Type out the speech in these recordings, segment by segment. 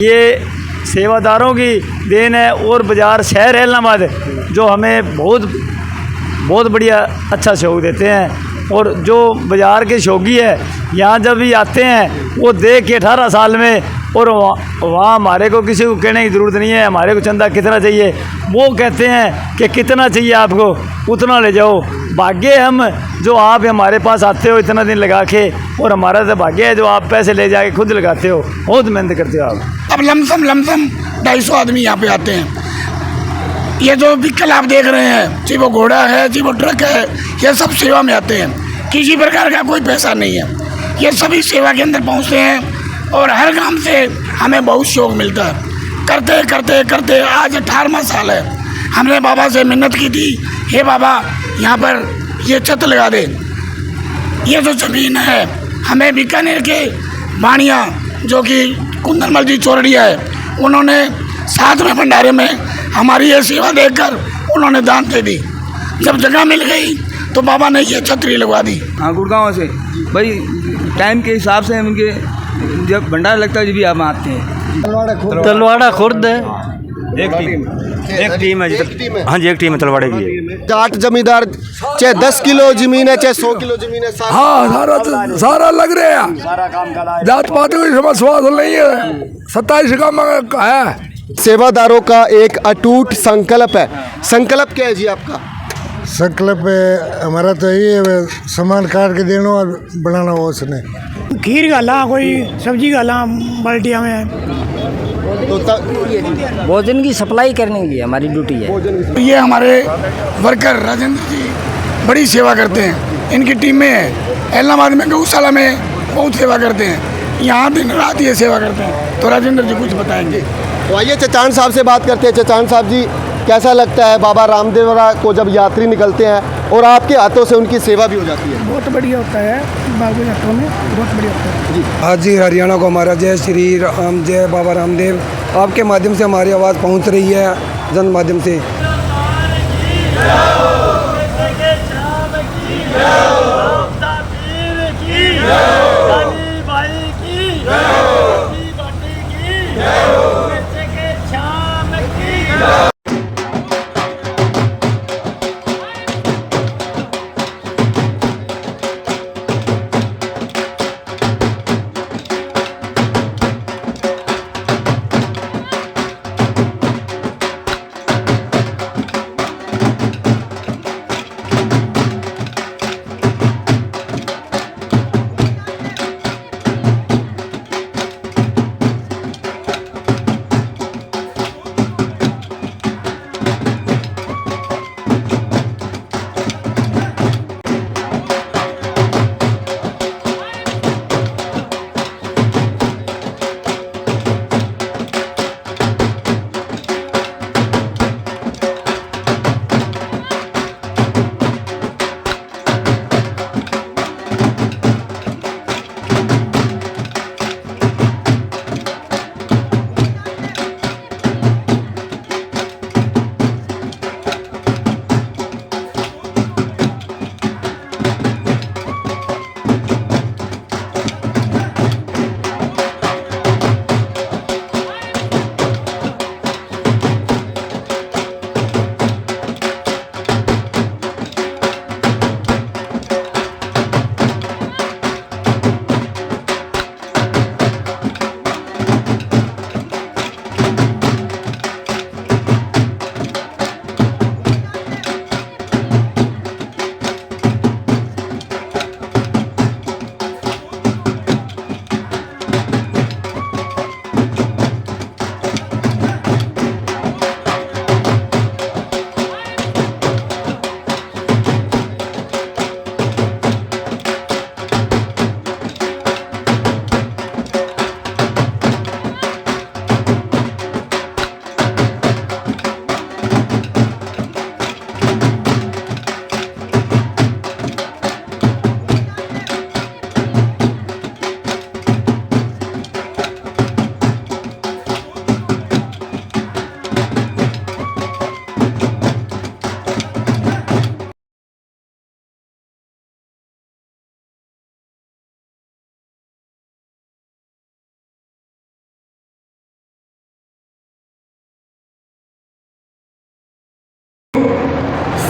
ये सेवादारों की देन है और बाज़ार शहर इलाहाबाद जो हमें बहुत बहुत बढ़िया अच्छा शौक देते हैं। और जो बाज़ार के शौकी है यहाँ जब भी आते हैं वो देख के 18 साल में, और वहाँ हमारे को किसी को कहने की ज़रूरत नहीं है हमारे को चंदा कितना चाहिए, वो कहते हैं कि कितना चाहिए आपको उतना ले जाओ। भाग्य हम जो आप हमारे पास आते हो इतना दिन लगा के, और हमारा तो भाग्य है जो आप पैसे ले जाके खुद लगाते हो, बहुत मेहनत करते हो आप। अब लमसम 250 आदमी यहाँ पे आते हैं। ये जो व्हीकल आप देख रहे हैं, चाहे वो घोड़ा है चाहे वो ट्रक है, ये सब सेवा में आते हैं। किसी प्रकार का कोई पैसा नहीं है, ये सभी सेवा के अंदर पहुँचते हैं। और हर काम से हमें बहुत शौक मिलता है। करते करते करते आज 18वां साल है। हमने बाबा से मिन्नत की थी, हे बाबा यहाँ पर ये छत लगा दे। ये जो ज़मीन है हमें बीकानेर के बाणिया जो कि कुंदनमल जी चौरड़िया है, उन्होंने साथ में भंडारे में हमारी ये सेवा देखकर उन्होंने दान दे दी। जब जगह मिल गई तो बाबा ने ये छतरी लगवा दी। हाँ, गुड़गांव से भाई टाइम के हिसाब से उनके जब भंडारा लगता है जब भी हम आते हैं। तलवाड़ा खुर्द है, एक टीम है। हाँ जी, एक टीम है तलवाड़े की। जाट जमींदार चाहे 10 किलो जमीन है चाहे 100 किलो जमीन है, हाँ सारा लग रहे हैं। जात पात की समस्या नहीं है, 27 का है। सेवादारों का एक अटूट संकल्प है। संकल्प क्या है जी आपका? संकल्प हमारा तो यही है, सामान काट के देना और बनाना हो उसने। खीर गाला, कोई सब्जी गाला बाल्टिया में। तो भोजन की सप्लाई करने के लिए हमारी ड्यूटी है। ये हमारे वर्कर राजेंद्र जी बड़ी सेवा करते हैं। इनकी टीमें हैं इलाहाबाद में, गौशाला में बहुत सेवा करते हैं। यहाँ दिन रात ये सेवा करते हैं। तो राजेंद्र जी कुछ बताएंगे। तो आइए चचान साहब से बात करते हैं। चचान साहब जी, कैसा लगता है बाबा रामदेवरा को जब यात्री निकलते हैं और आपके हाथों से उनकी सेवा भी हो जाती है? बहुत बढ़िया होता है, बाबू हाथों में बहुत बढ़िया होता है जी। आज जी हरियाणा को हमारा जय श्री राम, जय बाबा रामदेव। आपके माध्यम से हमारी आवाज़ पहुंच रही है, जन माध्यम से।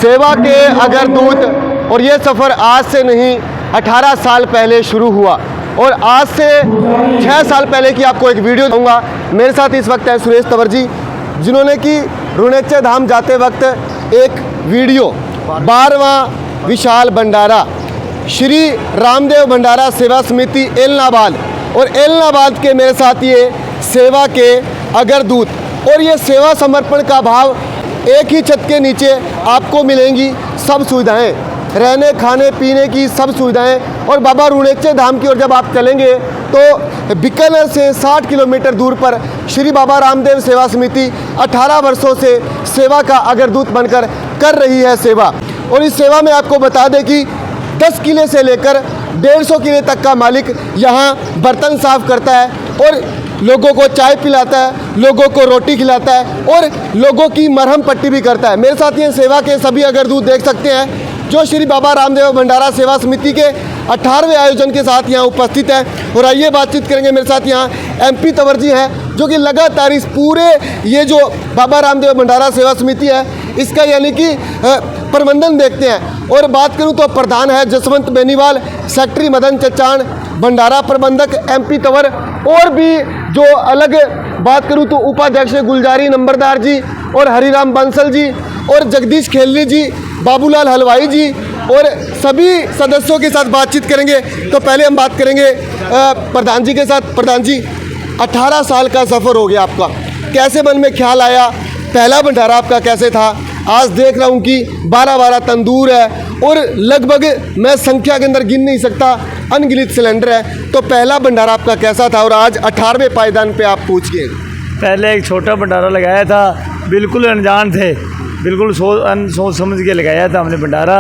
सेवा के अग्रदूत। और ये सफ़र आज से नहीं 18 साल पहले शुरू हुआ और आज से 6 साल पहले की आपको एक वीडियो दूंगा। मेरे साथ इस वक्त है सुरेश तंवर जी, जिन्होंने कि रुणेचे धाम जाते वक्त एक वीडियो 12वां विशाल भंडारा श्री रामदेव भंडारा सेवा समिति एलनाबाद, और एलनाबाद के मेरे साथ ये सेवा के अग्रदूत। और ये सेवा समर्पण का भाव, एक ही छत के नीचे आपको मिलेंगी सब सुविधाएं, रहने खाने पीने की सब सुविधाएं। और बाबा रुणेचे धाम की ओर जब आप चलेंगे तो बीकानेर से 60 किलोमीटर दूर पर श्री बाबा रामदेव सेवा समिति 18 वर्षों से सेवा का अग्रदूत बनकर कर रही है सेवा। और इस सेवा में आपको बता दें कि 10 किले से लेकर 150 किले तक का मालिक यहाँ बर्तन साफ करता है और लोगों को चाय पिलाता है, लोगों को रोटी खिलाता है और लोगों की मरहम पट्टी भी करता है। मेरे साथ ये सेवा के सभी अग्रदूत देख सकते हैं जो श्री बाबा रामदेव भंडारा सेवा समिति के 18वें आयोजन के साथ यहाँ उपस्थित हैं। और आइए बातचीत करेंगे। मेरे साथ यहाँ MP तंवर जी हैं जो कि लगातार इस पूरे ये जो बाबा रामदेव भंडारा सेवा समिति है इसका यानी कि प्रबंधन देखते हैं। और बात करूं तो प्रधान है जसवंत बेनीवाल, सेक्रेटरी मदन चचान, भंडारा प्रबंधक MP तंवर, और भी जो अलग बात करूं तो उपाध्यक्ष गुलजारी नंबरदार जी और हरिराम बंसल जी और जगदीश खेलरी जी, बाबूलाल हलवाई जी और सभी सदस्यों के साथ बातचीत करेंगे। तो पहले हम बात करेंगे प्रधान जी के साथ। प्रधान जी, 18 साल का सफ़र हो गया आपका, कैसे मन में ख्याल आया? पहला भंडारा आपका कैसे था? आज देख रहा हूँ कि 12 तंदूर है और लगभग मैं संख्या के अंदर गिन नहीं सकता, अनगिनत सिलेंडर है। तो पहला भंडारा आपका कैसा था और आज 18वें पायदान पे आप पहुँच गए? पहले एक छोटा भंडारा लगाया था, बिल्कुल अनजान थे, बिल्कुल सोच समझ के लगाया था हमने भंडारा,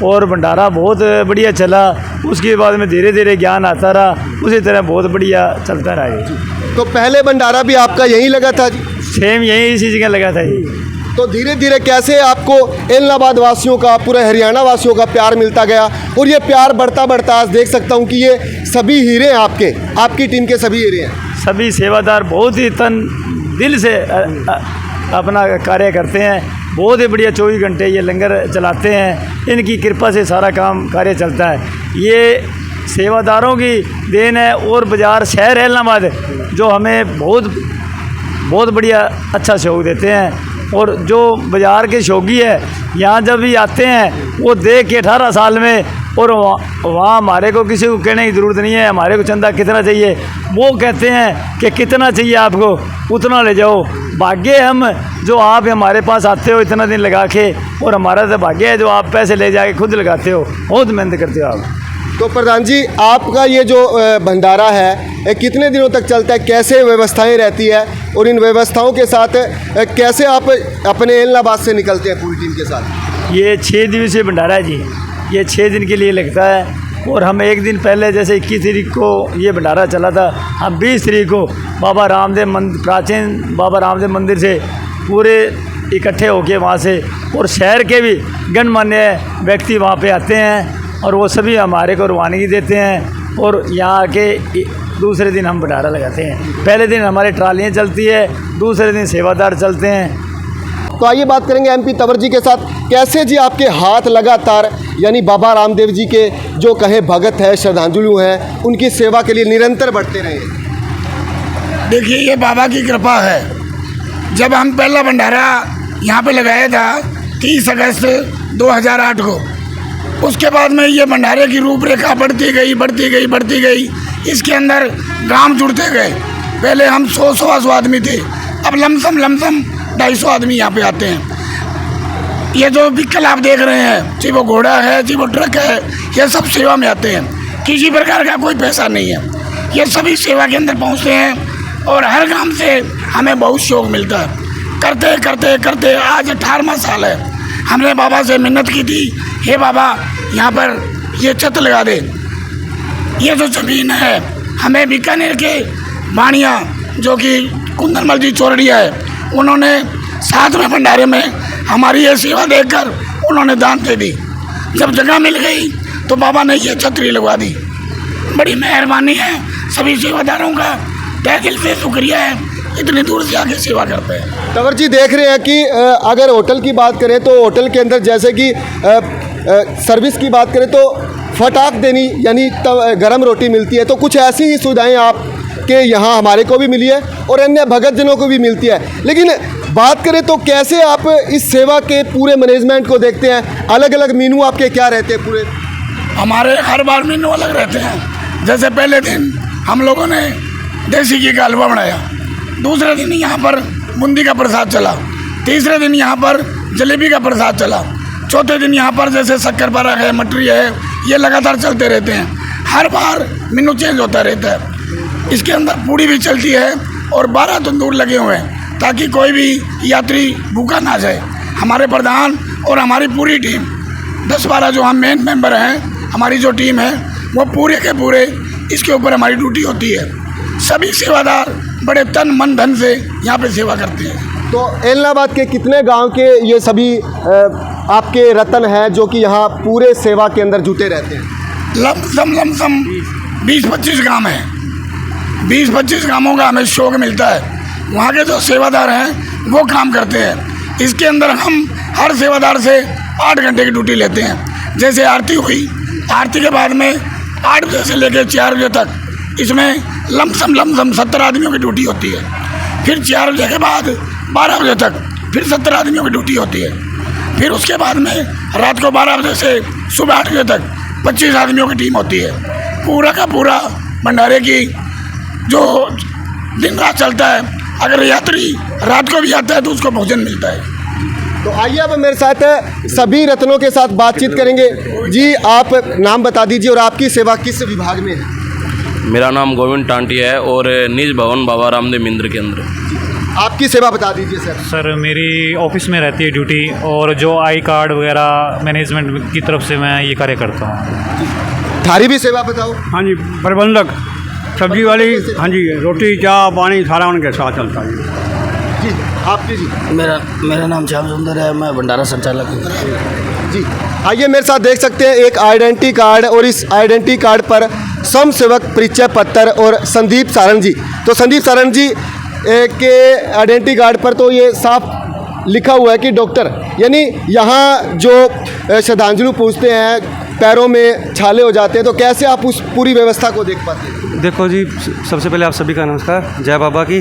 और भंडारा बहुत बढ़िया चला। उसके बाद में धीरे धीरे ज्ञान आता रहा, उसी तरह बहुत बढ़िया चलता रहा ये। तो पहले भंडारा भी आपका यहीं लगा था जी? सेम यहीं इसी जगह लगा था ये। तो धीरे धीरे कैसे आपको एलनाबाद वासियों का, पूरे हरियाणा वासियों का प्यार मिलता गया और ये प्यार बढ़ता बढ़ता आज देख सकता हूँ कि ये सभी हीरे हैं आपकी टीम के सभी हीरे हैं। सभी सेवादार बहुत ही तन दिल से अपना कार्य करते हैं, बहुत ही बढ़िया 24 घंटे ये लंगर चलाते हैं। इनकी कृपा से सारा काम कार्य चलता है, ये सेवादारों की देन है। और बाज़ार शहर एलनाबाद जो हमें बहुत बढ़िया अच्छा सहयोग देते हैं। और जो बाज़ार के शौकी है यहाँ जब भी आते हैं वो देख के 18 साल में, और वहाँ हमारे को किसी को कहने की ज़रूरत नहीं है हमारे को चंदा कितना चाहिए, वो कहते हैं कि कितना चाहिए आपको उतना ले जाओ। भाग्य हम जो आप हमारे पास आते हो इतना दिन लगा के, और हमारा तो भाग्य है जो आप पैसे ले जाके खुद लगाते हो, बहुत मेहनत करते हो आप। तो प्रधान जी, आपका ये जो भंडारा है कितने दिनों तक चलता है, कैसे व्यवस्थाएं रहती है और इन व्यवस्थाओं के साथ कैसे आप अपने एलनाबाद से निकलते हैं पूरी टीम के साथ? ये 6 दिवसीय भंडारा है जी, ये 6 दिन के लिए लगता है। और हम एक दिन पहले जैसे 21 तारीख को ये भंडारा चला था, हम 20 तारीख को बाबा रामदेव मंदिर, प्राचीन बाबा रामदेव मंदिर से पूरे इकट्ठे होके वहाँ से, और शहर के भी गणमान्य व्यक्ति वहाँ पे आते हैं और वो सभी हमारे को रवानगी देते हैं। और यहाँ आके दूसरे दिन हम भंडारा लगाते हैं। पहले दिन हमारी ट्रालियाँ चलती है, दूसरे दिन सेवादार चलते हैं। तो आइए बात करेंगे MP तंवर जी के साथ। कैसे जी आपके हाथ लगातार यानी बाबा रामदेव जी के जो कहे भगत है, श्रद्धांजलि हैं, उनकी सेवा के लिए निरंतर बढ़ते रहे? देखिए, ये बाबा की कृपा है। जब हम पहला भंडारा यहाँ पे लगाया था 30 अगस्त 2008 को, उसके बाद में ये भंडारे की रूपरेखा बढ़ती गई। इसके अंदर गांव जुड़ते गए। पहले हम 100-125 आदमी थे, अब लमसम 250 आदमी यहाँ पे आते हैं। ये जो व्हीकल आप देख रहे हैं, चाहे वो घोड़ा है, चाहे वो ट्रक है, ये सब सेवा में आते हैं। किसी प्रकार का कोई पैसा नहीं है, ये सभी सेवा के अंदर पहुँचते हैं। और हर गांव से हमें बहुत शौक मिलता है। करते आज 18वां साल है। हमने बाबा से मिन्नत की थी, हे बाबा यहाँ पर ये छत लगा दे। ये जो ज़मीन है हमें बीकानेर के बाणिया जो कि कुंदनमल जी चौरड़िया है, उन्होंने 7वें भंडारे में हमारी ये सेवा देखकर उन्होंने दान दे दी। जब जगह मिल गई तो बाबा ने ये छतरी लगवा दी। बड़ी मेहरबानी है, सभी सेवादारों का तहे दिल से शुक्रिया है इतनी दूर से आके सेवा करते हैं। तंवर जी देख रहे हैं कि अगर होटल की बात करें तो होटल के अंदर जैसे कि सर्विस की बात करें तो फटाक देनी यानी गरम रोटी मिलती है, तो कुछ ऐसी ही सुविधाएं आपके यहाँ हमारे को भी मिली है और अन्य भगतजनों को भी मिलती है। लेकिन बात करें तो कैसे आप इस सेवा के पूरे मैनेजमेंट को देखते हैं? अलग अलग मेनू आपके क्या रहते हैं पूरे? हमारे हर बार मेनू अलग रहते हैं। जैसे पहले दिन हम लोगों ने देसी घी का हलवा बनाया, दूसरे दिन यहाँ पर बूंदी का प्रसाद चला, तीसरे दिन यहाँ पर जलेबी का प्रसाद चला, चौथे दिन यहाँ पर जैसे शक्करपारा है, मटरी है, ये लगातार चलते रहते हैं। हर बार मेनू चेंज होता रहता है। इसके अंदर पूड़ी भी चलती है और 12 तंदूर लगे हुए हैं ताकि कोई भी यात्री भूखा ना जाए। हमारे प्रधान और हमारी पूरी टीम 10-12 जो हम मेन मेंबर हैं, हमारी जो टीम है वो पूरे के पूरे इसके ऊपर हमारी ड्यूटी होती है। सभी सेवादार बड़े तन मन धन से यहाँ पे सेवा करते हैं। तो एलनाबाद के कितने गांव के ये सभी आपके रतन हैं जो कि यहाँ पूरे सेवा के अंदर जुटे रहते हैं? लमसम 20-25 गांव हैं। 20-25 गांवों का हमें शौक मिलता है। वहाँ के जो सेवादार हैं वो काम करते हैं। इसके अंदर हम हर सेवादार से 8 घंटे की ड्यूटी लेते हैं। जैसे आरती हुई, आरती के बाद में 8 बजे से लेकर 4 बजे तक इसमें लमसम 70 आदमियों की ड्यूटी होती है। फिर 4 बजे के बाद 12 बजे तक फिर 70 आदमियों की ड्यूटी होती है। फिर उसके बाद में रात को 12 बजे से सुबह 8 बजे तक 25 आदमियों की टीम होती है। पूरा का पूरा भंडारे की जो दिन रात चलता है। अगर यात्री रात को भी आता है तो उसको भोजन मिलता है। तो आइए अब मेरे साथ सभी रत्नों के साथ बातचीत करेंगे। जी आप नाम बता दीजिए और आपकी सेवा किस विभाग में है? मेरा नाम गोविंद टांटिया है और निज भवन बाबा रामदेव मिंद्र के अंदर। आपकी सेवा बता दीजिए सर। सर मेरी ऑफिस में रहती है ड्यूटी और जो आई कार्ड वगैरह मैनेजमेंट की तरफ से मैं ये कार्य करता हूँ। थारी भी सेवा बताओ। हाँ जी, प्रबंधक सब्जी वाली, हाँ जी, रोटी चाय पानी सारा उनके साथ चलता है जी। आपकी जी? मेरा नाम श्याम सुंदर है, मैं भंडारा संचालक हूँ जी। आइए मेरे साथ देख सकते हैं एक आइडेंटिटी कार्ड और इस आइडेंटिटी कार्ड पर सम सेवक परिचय पत्र और संदीप सारंग जी। तो संदीप सारंग जी के आइडेंटिटी कार्ड पर तो ये साफ लिखा हुआ है कि डॉक्टर, यानी यहाँ जो श्रद्धांजलि पूछते हैं पैरों में छाले हो जाते हैं, तो कैसे आप उस पूरी व्यवस्था को देख पाते हैं? देखो जी, सबसे पहले आप सभी का नमस्कार, जय बाबा की।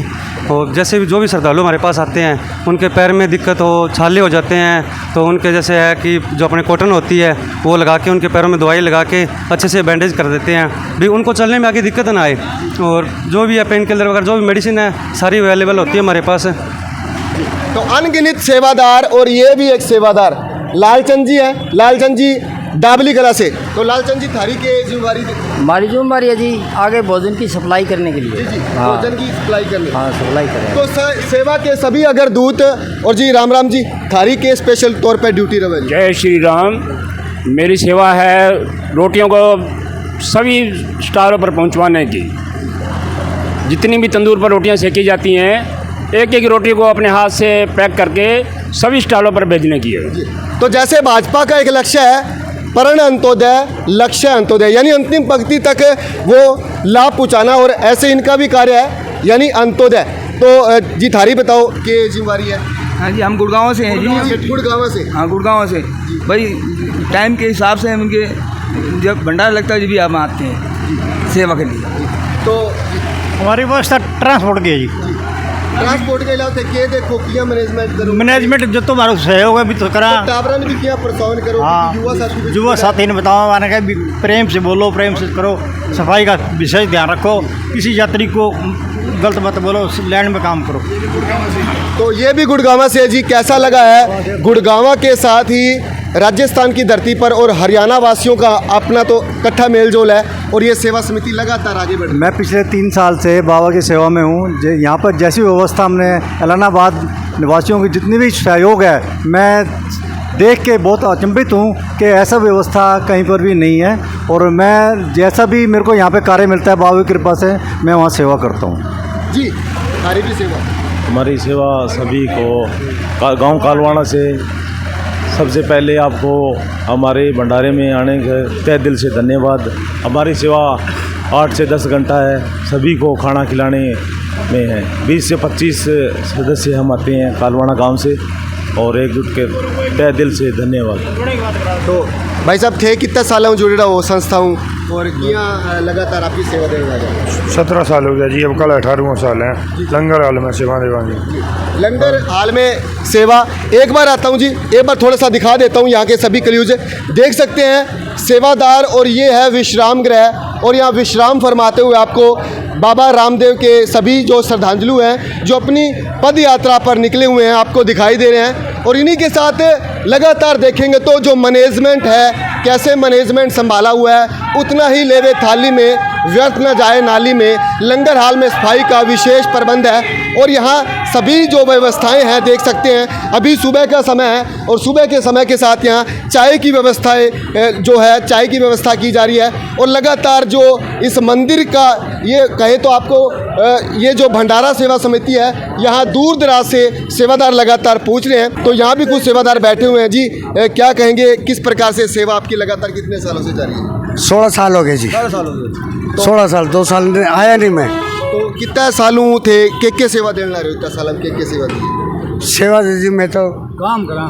और जैसे भी जो भी श्रद्धालु हमारे पास आते हैं उनके पैर में दिक्कत हो, छाले हो जाते हैं, तो उनके जैसे है कि जो अपने कॉटन होती है वो लगा के उनके पैरों में दवाई लगा के अच्छे से बैंडेज कर देते हैं भी उनको चलने में आगे दिक्कत ना आए। और जो भी है पेन किलर वगैरह जो भी मेडिसिन है सारी अवेलेबल होती है हमारे पास। तो अनगिनत सेवादार और ये भी एक सेवादार लालचंद जी हैं। लालचंद जी डाबली कला से। तो लालचंद जी थारी के जिम्मेवारी? हमारी जिम्मेवारी है जी आगे भोजन की सप्लाई करने के लिए। जी हाँ। भोजन की सप्लाई करने। हाँ, सप्लाई करें। तो सेवा के सभी अगर दूत और जी राम जी थारी के स्पेशल तौर पर ड्यूटी रहे। जय श्री राम। मेरी सेवा है रोटियों को सभी स्टारों पर पहुंचवाने की। जितनी भी तंदूर पर रोटियां सेकी जाती हैं, एक एक रोटी को अपने हाथ से पैक करके सभी स्टॉलों पर भेजने की है। तो जैसे भाजपा का एक लक्ष्य है परण अंत्योदय, लक्ष्य अंत्योदय, यानी अंतिम पंक्ति तक वो लाभ पहुँचाना, और ऐसे इनका भी कार्य है यानी अंत्योदय। तो जी थारी बताओ कि जिम्मेवारी है? हाँ जी, हम गुड़गांव से हैं जी। गुड़गांव से? हाँ, गुड़गांव से। भाई टाइम के हिसाब से हम इनके जब भंडारा लगता है जब भी हम आते हैं सेवा के लिए। तो हमारी व्यवस्था ट्रांसपोर्ट की है जी। ट्रांसपोर्ट के अलावा के देखो किया मैनेजमेंट करो, मैनेजमेंट जो तुम्हारा सहयोग है भी तो करा। टावरन भी किया प्रोत्साहन करो। हाँ, युवा साथी ने बताओ मैंने कहा भी प्रेम से बोलो, प्रेम से करो, सफाई का विशेष ध्यान रखो, किसी यात्री को गलत मत बोलो, लैंड में काम करो। तो ये भी गुड़गांव से जी। कैसा लगा है गुड़गांव के साथ ही राजस्थान की धरती पर और हरियाणा वासियों का अपना तो इकट्ठा मेलजोल है और ये सेवा समिति लगातार आगे बढ़ रही है। मैं पिछले 3 साल से बाबा की सेवा में हूँ। यहाँ पर जैसी व्यवस्था हमने एलनाबाद निवासियों की जितनी भी सहयोग है, मैं देख के बहुत अचंभित हूँ कि ऐसा व्यवस्था कहीं पर भी नहीं है। और मैं जैसा भी मेरे को यहाँ पे कार्य मिलता है बाबा की कृपा से मैं वहाँ सेवा करता हूँ जी। हमारी भी सेवा, हमारी सेवा सभी को गांव कालवाना से सबसे पहले आपको हमारे भंडारे में आने के तहे दिल से धन्यवाद। हमारी सेवा 8 से 10 घंटा है। सभी को खाना खिलाने में हैं। 20 से 25 सदस्य हम आते हैं कालवाड़ा गांव से और एकजुट के तहे दिल से धन्यवाद। तो भाई साहब थे कितना साल हूँ जुड़े हो संस्था हूँ और यहाँ लगातार आपकी सेवा देने लगा? 17 साल हो गया जी, अब कल 18वां साल है लंगर हाल में सेवा देवानी। लंगर हाल में सेवा एक बार आता हूँ जी, एक बार थोड़ा सा दिखा देता हूँ यहाँ के सभी कलियुज देख सकते हैं सेवादार। और ये है विश्राम गृह और यहाँ विश्राम फरमाते हुए आपको बाबा रामदेव के सभी जो श्रद्धांजलु हैं जो अपनी पद यात्रा पर निकले हुए हैं आपको दिखाई दे रहे हैं। और इन्हीं के साथ लगातार देखेंगे तो जो मैनेजमेंट है कैसे मैनेजमेंट संभाला हुआ है, उतना ही लेवे थाली में व्यर्थ न जाए नाली में। लंगर हाल में सफाई का विशेष प्रबंध है और यहाँ सभी जो व्यवस्थाएं हैं देख सकते हैं। अभी सुबह का समय है और सुबह के समय के साथ यहाँ चाय की व्यवस्थाएं जो है चाय की व्यवस्था की जा रही है। और लगातार जो इस मंदिर का ये कहे तो आपको ये जो भंडारा सेवा समिति है यहाँ दूर दराज से सेवादार लगातार पहुँच रहे हैं। तो यहाँ भी कुछ सेवादार बैठे हुए हैं जी, क्या कहेंगे किस प्रकार से सेवा आपकी लगातार कितने सालों से जारी है? 16 साल हो गए जी। 16 साल हो गए। 16 साल 2 साल आया नहीं मैं। तो कितना सालों थे के सेवा देने रहे हो? इतना साल के सेवा दी? सेवा दी जी मैं तो काम करा,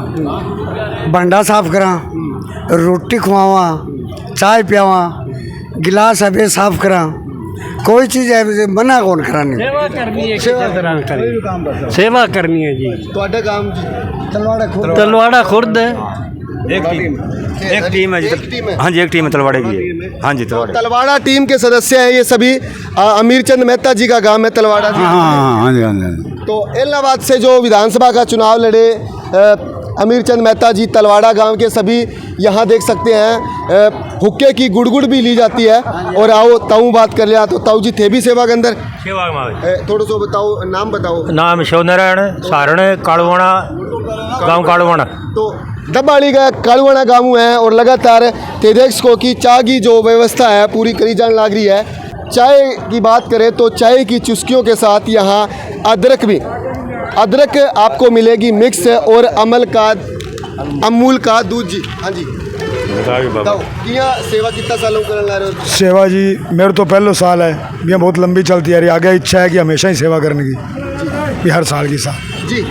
बंडा साफ करा, रोटी खुआवा, चाय पियावा, गिलास अबे साफ करा, कोई चीज़ है मना कौन करानी। सेवा करनी है, सेवा करनी है जी। ਤੁਹਾਡਾ काम जी तलवाड़ा खुर्द है। एक टीम है जी। हाँ जी एक टीम है तलवाड़े की। हाँ जी तलवाड़ा टीम के सदस्य हैं ये सभी। अमीर चंद मेहता जी का गांव है तलवाड़ा जी। हाँ जी। तो इलाहाबाद से जो विधानसभा का चुनाव लड़े अमीर चंद मेहता जी तलवाड़ा गांव के सभी यहाँ देख सकते हैं। हुक्के की गुड़गुड़ भी ली जाती है। और आओ ताऊ बात कर लिया तो ताऊ जी थे भी सेवा के अंदर? थोड़ा सा बताओ, नाम बताओ। नाम शिवनारायण सारण कालवाड़ा गांव कालवाड़ा। तो दबाड़ी का कालवाड़ा गाँव है और लगातार तेदेक्स को की चाय की जो व्यवस्था है पूरी करी जाने लग रही है। चाय की बात करें तो चाय की चुस्कियों के साथ यहाँ अदरक आपको मिलेगी मिक्स और अमूल का दूध जी। हाँ जी यहाँ सेवा कितना सालों कर रहे हो? सेवा जी मेरे तो पहला साल है, ये बहुत लंबी चलती है। आगे इच्छा है कि हमेशा ही सेवा करने की, हर साल की साथ जी।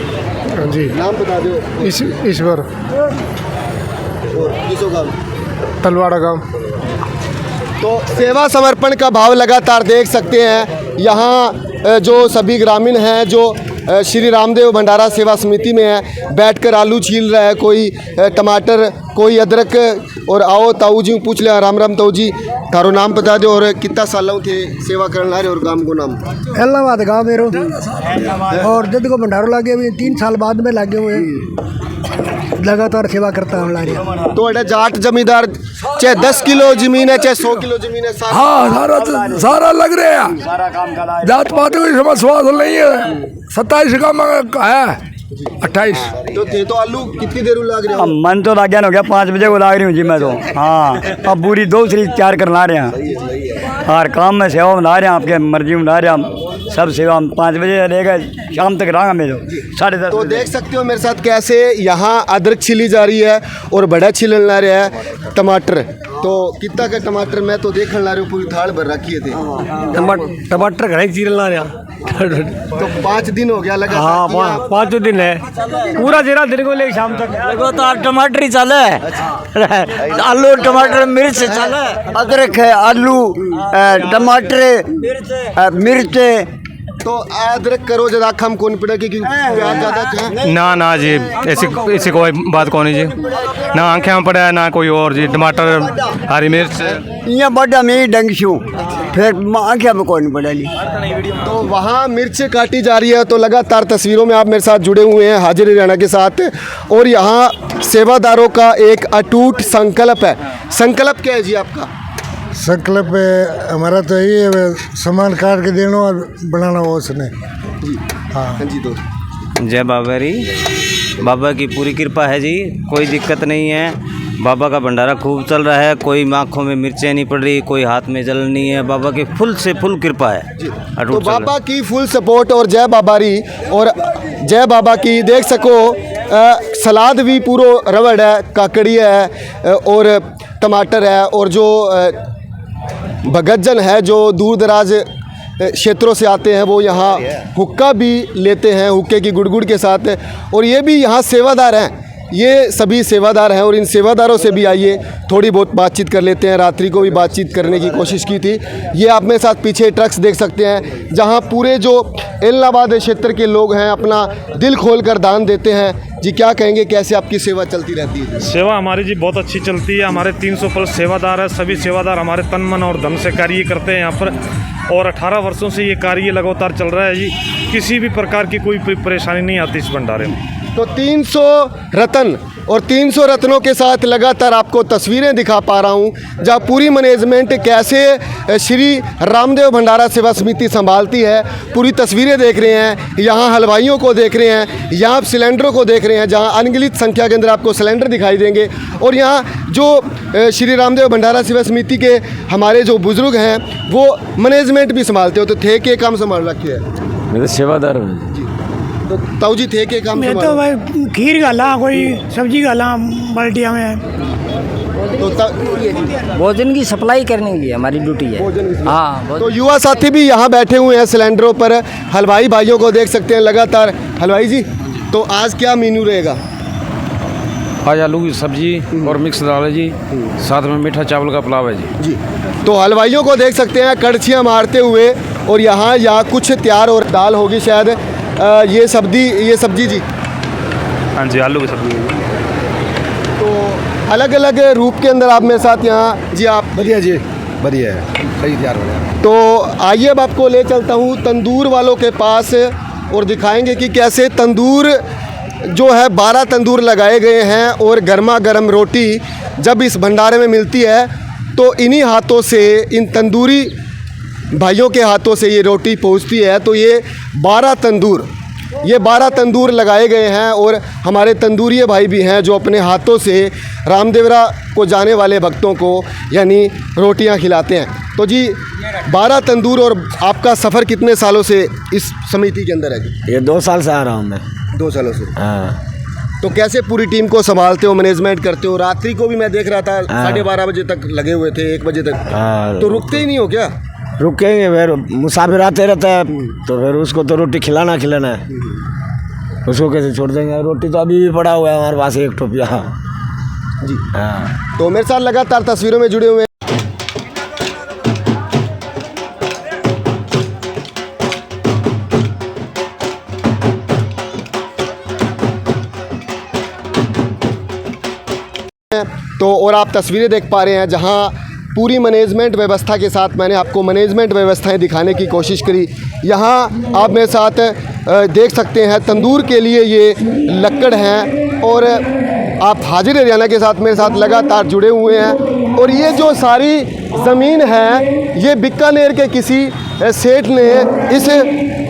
जी नाम बता दो। ईश्वर किसो गाँव? तलवाड़ा गाँव। तो सेवा समर्पण का भाव लगातार देख सकते हैं। यहाँ जो सभी ग्रामीण हैं जो श्री रामदेव भंडारा सेवा समिति में है बैठकर आलू छील रहा है, कोई टमाटर, कोई अदरक। और आओ ताऊ जी पूछ लिया। राम राम ताऊ जी, थारो नाम बता दो और कितना सालों थे सेवा करने ला रहे और गाँव को नाम? इलाहाबाद गाँव मेरो और जद को भंडारो लागे हुए 3 साल बाद में लागे हुए लगातार सेवा करता हूँ लारी। तो एडा जाट जमींदार चाहे 10 किलो जमीन है चाहे 100 किलो जमीन है हाँ सारा लग रहे हैं। जात पात कोई समझ स्वाद नहीं है। 27 का है 28। तो थे तो आलू कितनी देर लग रहे हो? मन तो लाग गया हो गया 5 बजे को लाग रही हूँ जी मैं तो। हाँ अब पूरी दूसरी तैयार कर ला रहे हैं हर काम में सेवा बना रहे हैं, आपके मर्जी बना रहे हैं सब सेवा। 5 बजे रहेगा शाम तक रहा मैं तो 10:30। तो देख सकते हो मेरे साथ कैसे यहाँ अदरक छिली जा रही है और बड़ा छिलन ला रहा है टमाटर। तो कितना का टमाटर मैं तो देखने ला रही हूँ पूरी थाल भर रखी थे। टमाटर घड़े चीर ला रहा। तो 5 दिन हो गया लगा? हाँ 5 दिन है पूरा जेरा दिन को ले शाम तक लगातार टमाटर ही चले। आलू टमाटर मिर्च चले, अदरक है, आलू टमाटर मिर्च। तो अदरक करो ज़्यादा कम कौन पड़ा क्योंकि प्याज ज़्यादा है? ना जी ऐसी कोई बात कौन जी, ना आँखें पड़ा है ना कोई और जी। टमाटर हरी मिर्च यहाँ बड़ा मैं डंगशू फिर आँखें में कोई नहीं पड़ा ली। तो वहाँ मिर्च काटी जा रही है। तो लगातार तस्वीरों में आप मेरे साथ जुड़े हुए हैं हाजिर हरियाणा के साथ। और यहाँ सेवादारों का एक अटूट संकल्प है। संकल्प क्या है जी आपका? संकल्प हमारा तो यही है सामान काट के देना और बनाना वो उसने। हाँ जी। तो जय बाबा री, बाबा की पूरी कृपा है जी, कोई दिक्कत नहीं है। बाबा का भंडारा खूब चल रहा है, कोई आँखों में मिर्चें नहीं पड़ रही, कोई हाथ में जल नहीं है। बाबा की फुल से फुल कृपा है। तो बाबा की फुल सपोर्ट और जय बाबा री और जय बाबा की देख सको। सलाद भी पूरो रबड़ है, काकड़ी है और टमाटर है और जो भगतजन है जो दूर दराज क्षेत्रों से आते हैं वो यहाँ हुक्का भी लेते हैं, हुक्के की गुड़गुड़ के साथ। और ये भी यहाँ सेवादार हैं, ये सभी सेवादार हैं और इन सेवादारों से भी आइए थोड़ी बहुत बातचीत कर लेते हैं। रात्रि को भी बातचीत करने की कोशिश की थी। ये आप मेरे साथ पीछे ट्रक्स देख सकते हैं जहां पूरे जो एलनाबाद क्षेत्र के लोग हैं अपना दिल खोलकर दान देते हैं। जी क्या कहेंगे, कैसे आपकी सेवा चलती रहती है? सेवा हमारी जी बहुत अच्छी चलती है। हमारे 300 प्लस सेवादार है। सभी सेवादार हमारे तन मन और धन से कार्य करते हैं यहाँ पर और 18 वर्षों से ये कार्य लगातार चल रहा है जी। किसी भी प्रकार की कोई परेशानी नहीं आती इस भंडारे में। तो 300 रत्न और 300 रत्नों के साथ लगातार आपको तस्वीरें दिखा पा रहा हूं जहां पूरी मैनेजमेंट कैसे श्री रामदेव भंडारा सेवा समिति संभालती है। पूरी तस्वीरें देख रहे हैं, यहां हलवाइयों को देख रहे हैं, यहां आप सिलेंडरों को देख रहे हैं जहां अनगिनत संख्या के अंदर आपको सिलेंडर दिखाई देंगे। और यहां जो श्री रामदेव भंडारा सेवा समिति के हमारे जो बुजुर्ग हैं वो मैनेजमेंट भी संभालते हो, तो थे के काम संभाल रखे है? मेरे सेवादार तो ताऊ जी थे के काम मैं तो भाई खीर गाला, कोई सब्जी गाला बाल्टिया में। तो भोजन की सप्लाई करने के लिए हमारी ड्यूटी है। हाँ, तो युवा साथी भी यहाँ बैठे हुए हैं सिलेंडरों पर। हलवाई भाइयों को देख सकते हैं लगातार। हलवाई जी, तो आज क्या मेन्यू रहेगा? आज आलू की सब्जी और मिक्स दाल है जी, साथ में मीठा चावल का पुलाव है जी। तो हलवाइयों को देख सकते हैं कड़छियाँ मारते हुए और यहाँ कुछ तैयार और दाल होगी शायद। ये सब्जी जी। हाँ जी, आलू की सब्जी। तो अलग अलग रूप के अंदर आप मेरे साथ यहाँ जी। आप बढ़िया जी, बढ़िया है, सही तैयार हो गया। तो आइए अब आपको ले चलता हूँ तंदूर वालों के पास और दिखाएंगे कि कैसे तंदूर जो है 12 तंदूर लगाए गए हैं और गर्मा गर्म रोटी जब इस भंडारे में मिलती है तो इन्हीं हाथों से, इन तंदूरी भाइयों के हाथों से ये रोटी पहुंचती है। तो ये 12 तंदूर लगाए गए हैं और हमारे तंदूरी भाई भी हैं जो अपने हाथों से रामदेवरा को जाने वाले भक्तों को यानी रोटियां खिलाते हैं। तो जी 12 तंदूर। और आपका सफ़र कितने सालों से इस समिति के अंदर है जी? ये 2 साल से आ रहा हूँ मैं। 2 सालों से। हाँ। तो कैसे पूरी टीम को संभालते हो, मैनेजमेंट करते हो? रात्रि को भी मैं देख रहा था 12:30 बजे तक लगे हुए थे, 1 बजे तक। तो रुकते ही नहीं हो क्या? रुकेंगे, फिर मुसाफिर आते रहता है तो फिर उसको तो रोटी खिलाना है। उसको कैसे छोड़ देंगे? रोटी तो अभी भी पड़ा हुआ है हमारे पास 1 टोपिया जी। हाँ। तो मेरे साथ लगातार तस्वीरों में जुड़े हुए हैं। तो और आप तस्वीरें देख पा रहे हैं जहां पूरी मैनेजमेंट व्यवस्था के साथ मैंने आपको मैनेजमेंट व्यवस्थाएं दिखाने की कोशिश करी। यहाँ आप मेरे साथ देख सकते हैं तंदूर के लिए ये लक्कड़ हैं और आप हाजिर हरियाणा के साथ मेरे साथ लगातार जुड़े हुए हैं। और ये जो सारी ज़मीन है ये बीकानेर के किसी सेठ ने इस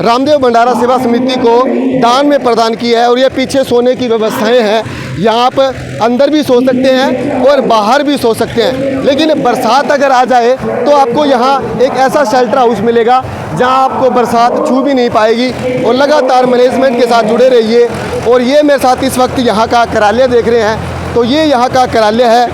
रामदेव भंडारा सेवा समिति को दान में प्रदान किया है। और ये पीछे सोने की व्यवस्थाएं हैं, यहाँ आप अंदर भी सो सकते हैं और बाहर भी सो सकते हैं। लेकिन बरसात अगर आ जाए तो आपको यहाँ एक ऐसा शेल्टर हाउस मिलेगा जहाँ आपको बरसात छू भी नहीं पाएगी। और लगातार मैनेजमेंट के साथ जुड़े रहिए। और ये मेरे साथ इस वक्त यहाँ का कार्यालय देख रहे हैं, तो ये यहाँ का कार्यालय है।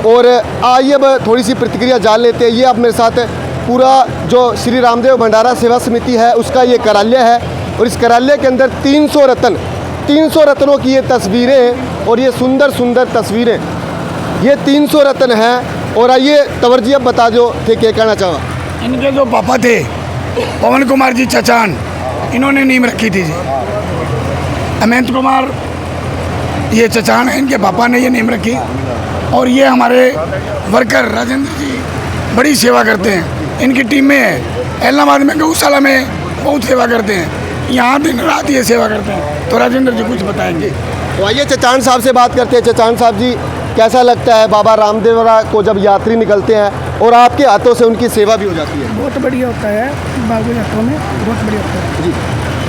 और आइए अब थोड़ी सी प्रतिक्रिया जान लेते हैं। ये आप मेरे साथ पूरा जो श्री रामदेव भंडारा सेवा समिति है उसका ये कार्यालय है और इस कार्यालय के अंदर 300 रत्नों की ये तस्वीरें और ये सुंदर सुंदर तस्वीरें, ये 300 रत्न हैं। और आइए तंवर जी अब बता दो थे क्या कहना चाहो। इनके जो पापा थे पवन कुमार जी चचान, इन्होंने नींव रखी थी जी। अमित कुमार ये चचान है, इनके पापा ने ये नींव रखी। और ये हमारे वर्कर राजेंद्र जी बड़ी सेवा करते हैं, इनकी टीम में है। एलनाबाद में गौशाला में बहुत सेवा करते हैं, यहाँ दिन रात ये सेवा करते हैं। तो राजेंद्र जी कुछ बताएंगे। तो आइए चचान साहब से बात करते हैं। चचान साहब जी, कैसा लगता है बाबा रामदेवरा को जब यात्री निकलते हैं और आपके हाथों से उनकी सेवा भी हो जाती है? बहुत बढ़िया होता है, बाबू यात्रा में बहुत बढ़िया होता है जी।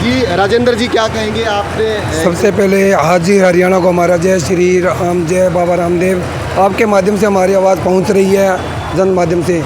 जी राजेंद्र जी क्या कहेंगे? आपने सबसे पहले हाजिर हरियाणा को हमारा जय श्री राम, जय बाबा रामदेव। आपके माध्यम से हमारी आवाज़ पहुंच रही है, जन माध्यम से।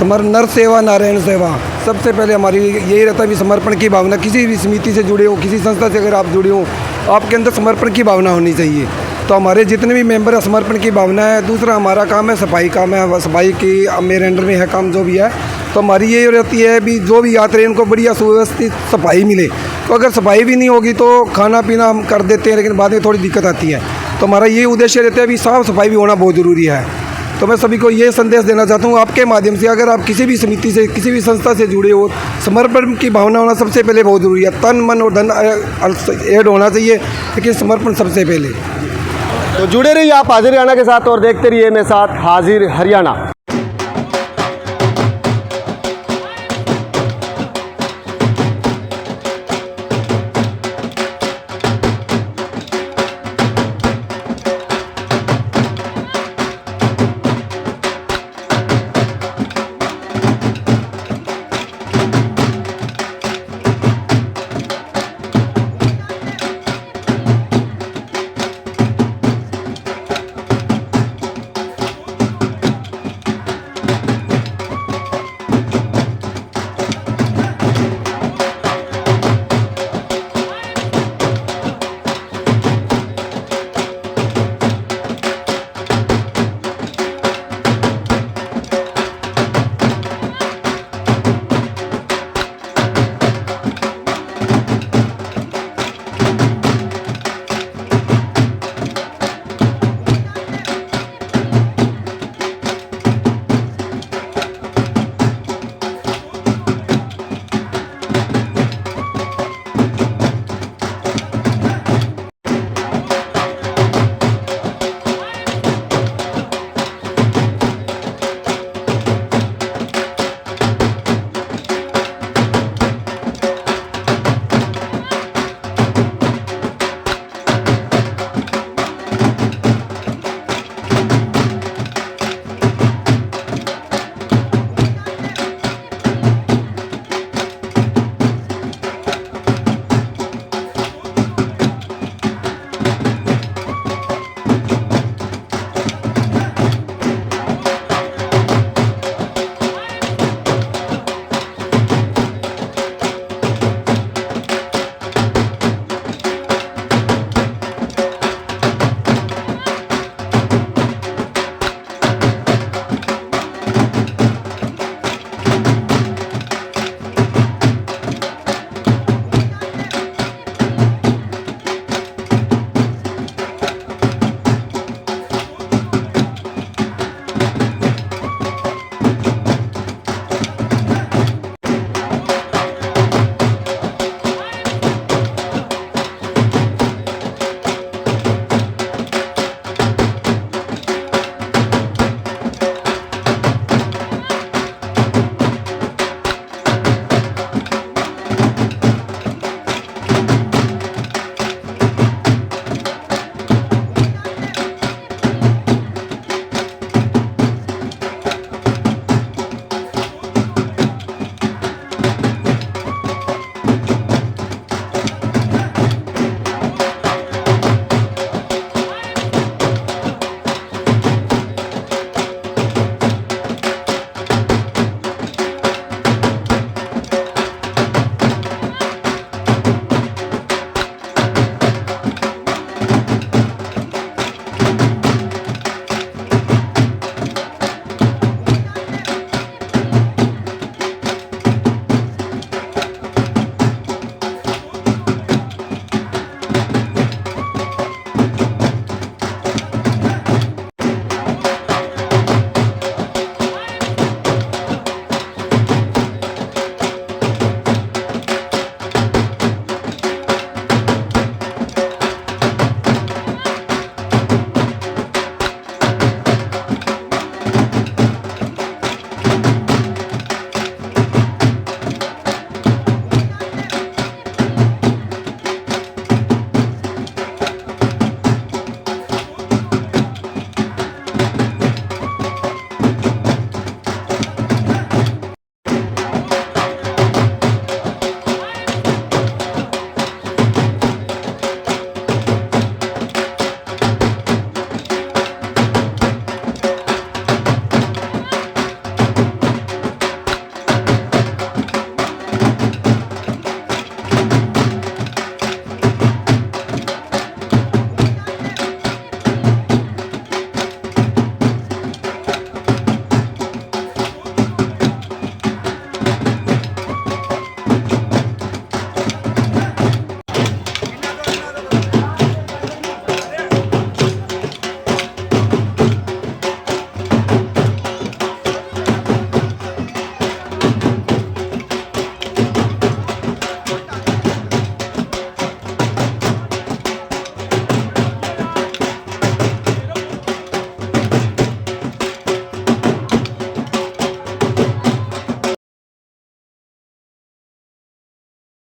नर सेवा नारायण सेवा, सबसे पहले हमारी यही रहता है भी समर्पण की भावना। किसी भी समिति से जुड़े हो, किसी संस्था से अगर आप जुड़े हो, आपके अंदर समर्पण की भावना होनी चाहिए। तो हमारे जितने भी मेंबर हैं समर्पण की भावना है। दूसरा हमारा काम है सफाई काम है, सफाई की मेरे अंडर में है काम जो भी है। तो हमारी ये रहती है भी जो भी यात्री इनको बढ़िया सुव्यवस्थित सफाई मिले। तो अगर सफाई भी नहीं होगी तो खाना पीना हम कर देते हैं, लेकिन बाद में थोड़ी दिक्कत आती है। तो हमारा ये उद्देश्य रहता है भी साफ़ सफाई भी होना बहुत ज़रूरी है। तो मैं सभी को ये संदेश देना चाहता हूँ आपके माध्यम से, अगर आप किसी भी समिति से, किसी भी संस्था से जुड़े हो, समर्पण की भावना होना सबसे पहले बहुत ज़रूरी है। तन मन और धन ऐड होना चाहिए, लेकिन समर्पण सबसे पहले। तो जुड़े रहिए आप हाजिर हरियाणा के साथ और देखते रहिए मेरे साथ हाजिर हरियाणा।